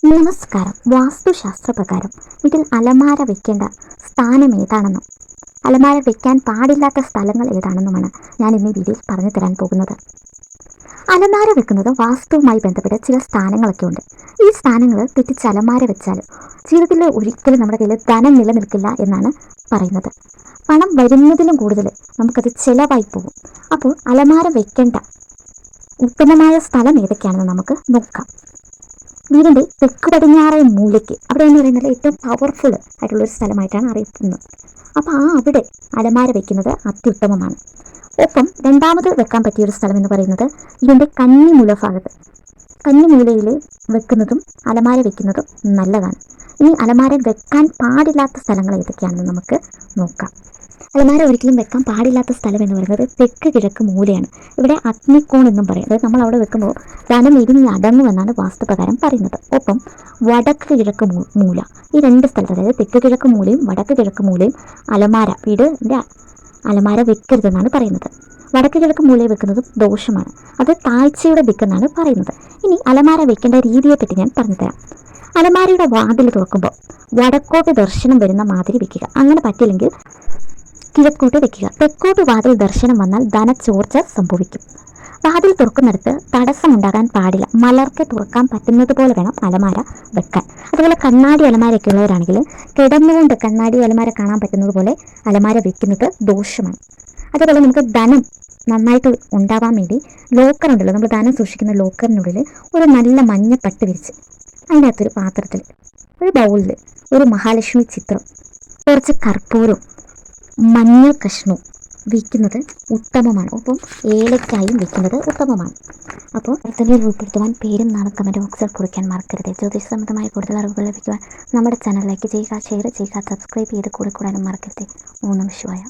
നമസ്കാരം. വാസ്തുശാസ്ത്രപ്രകാരം വീട്ടിൽ അലമാര വെക്കേണ്ട സ്ഥാനം ഏതാണെന്നും അലമാര വെക്കാൻ പാടില്ലാത്ത സ്ഥലങ്ങൾ ഏതാണെന്നുമാണ് ഞാൻ ഇന്ന് ഈ വീഡിയോയിൽ പറഞ്ഞു തരാൻ പോകുന്നത്. അലമാര വെക്കുന്നത് വാസ്തുവുമായി ബന്ധപ്പെട്ട ചില സ്ഥാനങ്ങളൊക്കെ ഉണ്ട്. ഈ സ്ഥാനങ്ങൾ തെറ്റിച്ച് അലമാര വെച്ചാൽ ജീവിതത്തിൽ ഒരിക്കലും നമ്മുടെ കയ്യിൽ ധനം നിലനിൽക്കില്ല എന്നാണ് പറയുന്നത്. പണം വരുന്നതിലും കൂടുതൽ നമുക്കത് ചിലവായി പോകും. അപ്പോൾ അലമാര വെക്കേണ്ട ഉത്തമമായ സ്ഥലം ഏതൊക്കെയാണെന്ന് നമുക്ക് നോക്കാം. വീടിൻ്റെ തെക്ക് പടിഞ്ഞാറേ മൂലയ്ക്ക് അവിടെ എന്ന് പറയുന്നത് ഏറ്റവും പവർഫുൾ ആയിട്ടുള്ളൊരു സ്ഥലമായിട്ടാണ് അറിയപ്പെടുന്നത്. അപ്പോൾ അവിടെ അലമാര വെക്കുന്നത് അത്യുത്തമമാണ്. ഒപ്പം രണ്ടാമത് വെക്കാൻ പറ്റിയൊരു സ്ഥലം എന്ന് പറയുന്നത് ഇതിൻ്റെ കന്നിമൂല ഭാഗത്ത്. കന്നിമൂലയിൽ വെക്കുന്നതും അലമാര വെക്കുന്നതും നല്ലതാണ്. ഇനി അലമാര വെക്കാൻ പാടില്ലാത്ത സ്ഥലങ്ങൾ ഏതൊക്കെയാണെന്ന് നമുക്ക് നോക്കാം. അലമാര ഒരിക്കലും വെക്കാൻ പാടില്ലാത്ത സ്ഥലം എന്ന് പറയുന്നത് തെക്ക് കിഴക്ക് മൂലയാണ്. ഇവിടെ അഗ്നിക്കോൺ എന്നും പറയും. അതായത് നമ്മൾ അവിടെ വെക്കുമ്പോൾ ധനം ഇരിഞ്ഞ് അടങ്ങുമെന്നാണ് വാസ്തുപ്രകാരം പറയുന്നത്. ഒപ്പം വടക്ക് കിഴക്ക് മൂല, ഈ രണ്ട് സ്ഥലത്ത്, അതായത് തെക്ക് കിഴക്ക് മൂലയും വടക്ക് കിഴക്ക് മൂലയും അലമാര വീടിൻ്റെ അലമാര വെക്കരുതെന്നാണ് പറയുന്നത്. വടക്ക് കിഴക്ക് മൂലയിൽ വെക്കുന്നതും ദോഷമാണ്. അത് താഴ്ചയുടെ ദിക്കെന്നാണ് പറയുന്നത്. ഇനി അലമാര വെക്കേണ്ട രീതിയെപ്പറ്റി ഞാൻ പറഞ്ഞുതരാം. അലമാരയുടെ വാതിൽ തുറക്കുമ്പോൾ വടക്കോട്ട് ദർശനം വരുന്ന മാതിരി വെക്കുക. അങ്ങനെ പറ്റില്ലെങ്കിൽ കിഴക്കോട്ട് വെക്കുക. തെക്കോട്ട് വാതിൽ ദർശനം വന്നാൽ ധനച്ചോർച്ച സംഭവിക്കും. വാതിൽ തുറക്കുന്നിടത്ത് തടസ്സമുണ്ടാകാൻ പാടില്ല. മലർക്കെ തുറക്കാൻ പറ്റുന്നത് പോലെ വേണം അലമാര വെക്കാൻ. അതുപോലെ കണ്ണാടി അലമാരയൊക്കെ ഉള്ളവരാണെങ്കിൽ കിടന്നുകൊണ്ട് കണ്ണാടി അലമാര കാണാൻ പറ്റുന്നത് പോലെ അലമാര വെക്കുന്നത് ദോഷമാണ്. അതേപോലെ നമുക്ക് ധനം നന്നായിട്ട് ഉണ്ടാവാൻ വേണ്ടി ലോക്കർ ഉണ്ടല്ലോ, നമ്മൾ ധനം സൂക്ഷിക്കുന്ന ലോക്കറിനുള്ളിൽ ഒരു നല്ല മഞ്ഞ പട്ട് വിരിച്ച് അതിനകത്തൊരു പാത്രത്തിൽ ഒരു ബൗളിൽ ഒരു മഹാലക്ഷ്മി ചിത്രം, കുറച്ച് കർപ്പൂരവും മഞ്ഞൾ കഷ്ണവും വയ്ക്കുന്നത് ഉത്തമമാണ്. ഒപ്പം ഏലക്കായും വയ്ക്കുന്നത് ഉത്തമമാണ്. അപ്പോൾ അടുത്തതിൽ ഉൾപ്പെടുത്തുവാൻ പേരും നാളും കമൻറ്റ് ബോക്സിൽ കുറിക്കാൻ മറക്കരുത്. ജ്യോതിഷ സംബന്ധമായ കൂടുതൽ അറിവുകൾ ലഭിക്കുവാൻ നമ്മുടെ ചാനൽ ലൈക്ക് ചെയ്യുക, ഷെയർ ചെയ്യുക, സബ്സ്ക്രൈബ് ചെയ്ത് കൂടെ കൂടാനും മറക്കരുത്. ഓം നമഃ ശിവായ.